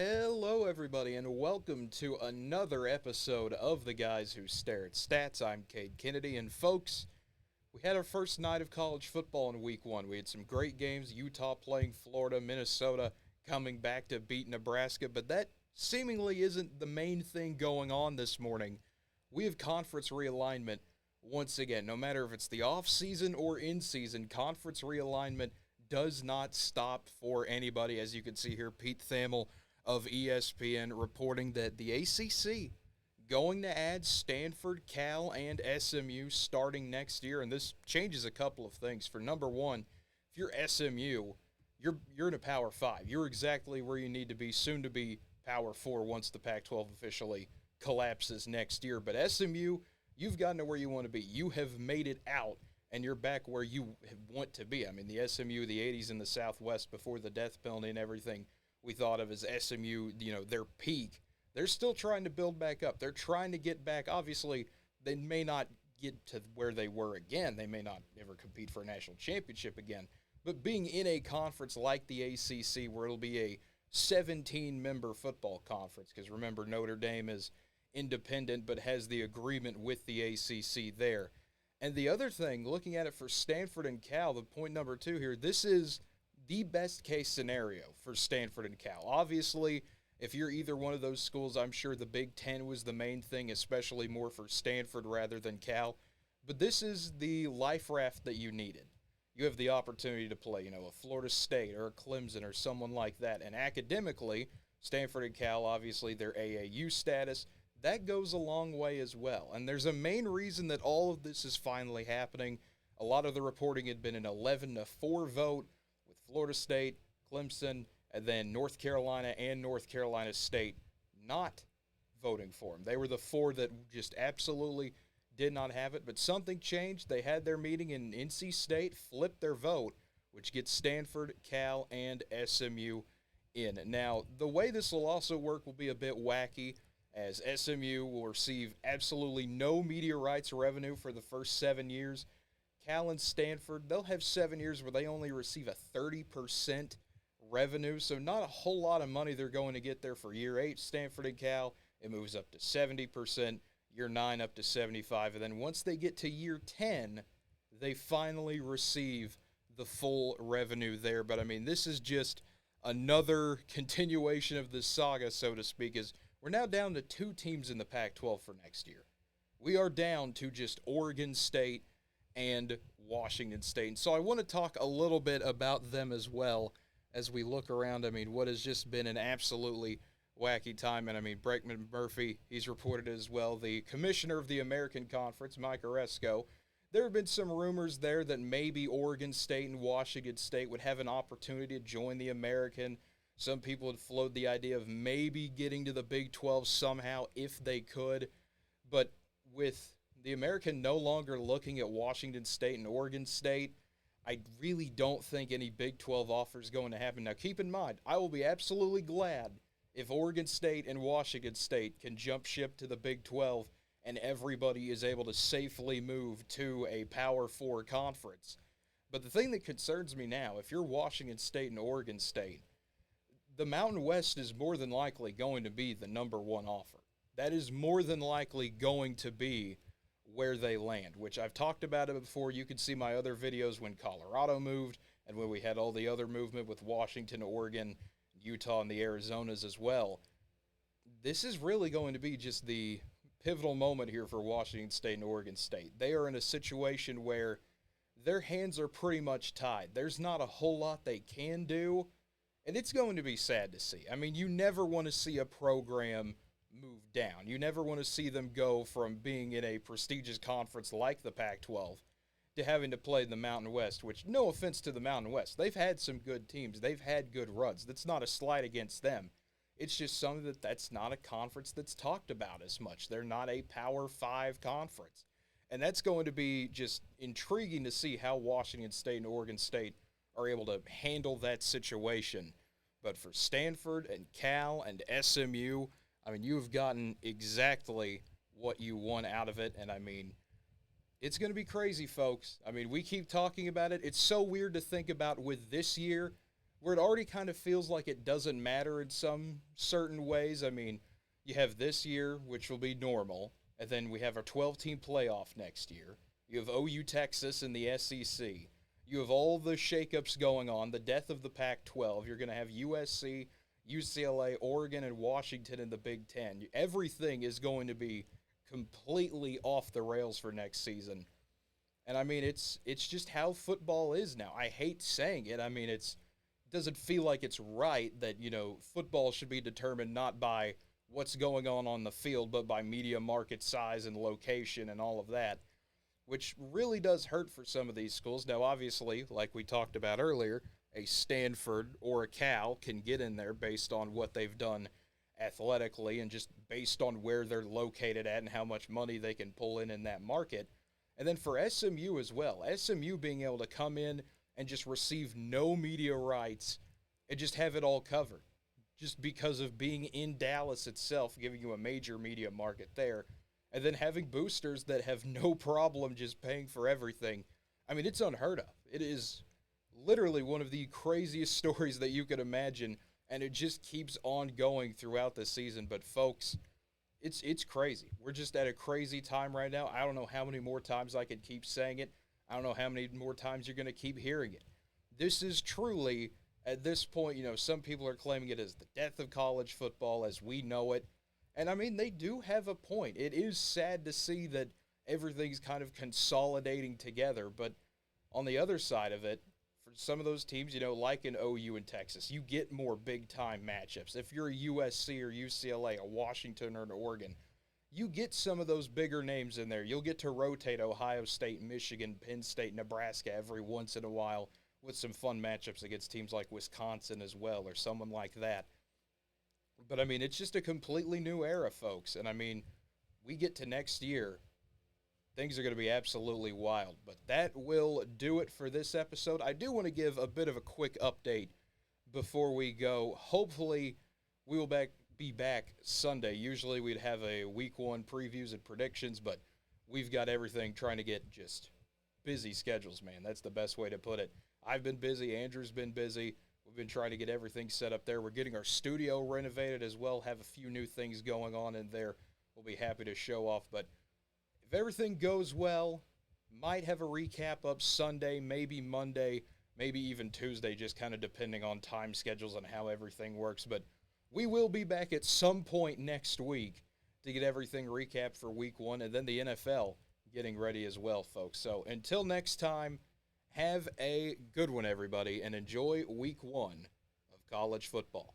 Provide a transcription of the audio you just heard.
Hello, everybody, and welcome to another episode of The Guys Who Stare at Stats. I'm Cade Kennedy, and folks, we had our first night of college football in week one. We had some great games, Utah playing Florida, Minnesota coming back to beat Nebraska, but that seemingly isn't the main thing going on this morning. We have conference realignment once again. No matter if it's the off-season or in-season, conference realignment does not stop for anybody. As you can see here, Pete Thamel of ESPN reporting that the ACC going to add Stanford, Cal, and SMU starting next year, and this changes a couple of things. For number one, if you're SMU, you're in a Power 5. You're exactly where you need to be, soon to be Power 4 once the Pac-12 officially collapses next year. But SMU, you've gotten to where you want to be. You have made it out, and you're back where you want to be. I mean, the SMU, the 80s in the Southwest before the death penalty and everything we thought of as SMU, their peak. They're still trying to build back up. They're trying to get back. Obviously, they may not get to where they were again. They may not ever compete for a national championship again. But being in a conference like the ACC, where it'll be a 17-member football conference, because remember, Notre Dame is independent but has the agreement with the ACC there. And the other thing, looking at it for Stanford and Cal, the point number two here, this is the best case scenario for Stanford and Cal. Obviously, if you're either one of those schools, I'm sure the Big Ten was the main thing, especially more for Stanford rather than Cal. But this is the life raft that you needed. You have the opportunity to play, a Florida State or a Clemson or someone like that. And academically, Stanford and Cal, obviously their AAU status, that goes a long way as well. And there's a main reason that all of this is finally happening. A lot of the reporting had been an 11-4 vote, Florida State, Clemson, and then North Carolina and North Carolina State not voting for him. They were the four that just absolutely did not have it, but something changed. They had their meeting in NC State, flipped their vote, which gets Stanford, Cal, and SMU in. Now, the way this will also work will be a bit wacky, as SMU will receive absolutely no media rights revenue for the first 7 years. Cal and Stanford, they'll have 7 years where they only receive a 30% revenue, so not a whole lot of money they're going to get there for year 8. Stanford and Cal, it moves up to 70%, year 9 up to 75%, and then once they get to year 10, they finally receive the full revenue there. But I mean, this is just another continuation of this saga, so to speak, as we're now down to 2 teams in the Pac-12 for next year. We are down to just Oregon State and Washington State. And so I want to talk a little bit about them as well as we look around. I mean, what has just been an absolutely wacky time. And I mean, Brakeman Murphy, he's reported as well. The commissioner of the American Conference, Mike Oresco, there have been some rumors there that maybe Oregon State and Washington State would have an opportunity to join the American. Some people had floated the idea of maybe getting to the Big 12 somehow if they could. But with the American no longer looking at Washington State and Oregon State, I really don't think any Big 12 offer is going to happen. Now, keep in mind, I will be absolutely glad if Oregon State and Washington State can jump ship to the Big 12 and everybody is able to safely move to a Power 4 conference. But the thing that concerns me now, if you're Washington State and Oregon State, the Mountain West is more than likely going to be the number one offer. That is more than likely going to be where they land, which I've talked about it before. You can see my other videos when Colorado moved and when we had all the other movement with Washington, Oregon, Utah, and the Arizonas as well. This is really going to be just the pivotal moment here for Washington State and Oregon State. They are in a situation where their hands are pretty much tied. There's not a whole lot they can do, and it's going to be sad to see. I mean, you never want to see a program move down. You never want to see them go from being in a prestigious conference like the Pac-12 to having to play the Mountain West, which, no offense to the Mountain West, they've had some good teams. They've had good runs. That's not a slight against them. It's just something that's not a conference that's talked about as much. They're not a Power 5 conference. And that's going to be just intriguing to see how Washington State and Oregon State are able to handle that situation. But for Stanford and Cal and SMU, I mean, you've gotten exactly what you want out of it. And, I mean, it's going to be crazy, folks. I mean, we keep talking about it. It's so weird to think about with this year. where it already kind of feels like it doesn't matter in some certain ways. I mean, you have this year, which will be normal, and then we have a 12-team playoff next year. You have OU Texas in the SEC. You have all the shakeups going on, the death of the Pac 12. You're going to have USC, UCLA, Oregon, and Washington in the Big Ten. Everything is going to be completely off the rails for next season. And I mean, it's just how football is now. I hate saying it. I mean, it doesn't feel like it's right that, football should be determined not by what's going on the field, but by media market size and location and all of that, which really does hurt for some of these schools. Now, obviously, like we talked about earlier, a Stanford or a Cal can get in there based on what they've done athletically and just based on where they're located at and how much money they can pull in that market. And then for SMU as well, SMU being able to come in and just receive no media rights and just have it all covered just because of being in Dallas itself, giving you a major media market there, and then having boosters that have no problem just paying for everything. I mean, it's unheard of. It is literally one of the craziest stories that you could imagine, and it just keeps on going throughout the season. But folks, it's crazy. We're just at a crazy time right now. I don't know how many more times I could keep saying it. I don't know how many more times you're going to keep hearing it. This is truly, at this point, some people are claiming it as the death of college football as we know it. And I mean, they do have a point. It is sad to see that everything's kind of consolidating together. But on the other side of it, for some of those teams, like in OU and Texas, you get more big-time matchups. If you're a USC or UCLA, a Washington or an Oregon, you get some of those bigger names in there. You'll get to rotate Ohio State, Michigan, Penn State, Nebraska every once in a while with some fun matchups against teams like Wisconsin as well or someone like that. But, I mean, it's just a completely new era, folks. And, I mean, we get to next year, things are going to be absolutely wild. But that will do it for this episode. I do want to give a bit of a quick update before we go. Hopefully, we will be back Sunday. Usually we'd have a week one previews and predictions, but we've got everything trying to get just busy schedules, man. That's the best way to put it. I've been busy. Andrew's been busy. We've been trying to get everything set up there. We're getting our studio renovated as well, have a few new things going on in there. We'll be happy to show off. But if everything goes well, might have a recap up Sunday, maybe Monday, maybe even Tuesday, just kind of depending on time schedules and how everything works. But we will be back at some point next week to get everything recapped for week one, and then the NFL getting ready as well, folks. So until next time, have a good one, everybody, and enjoy week one of college football.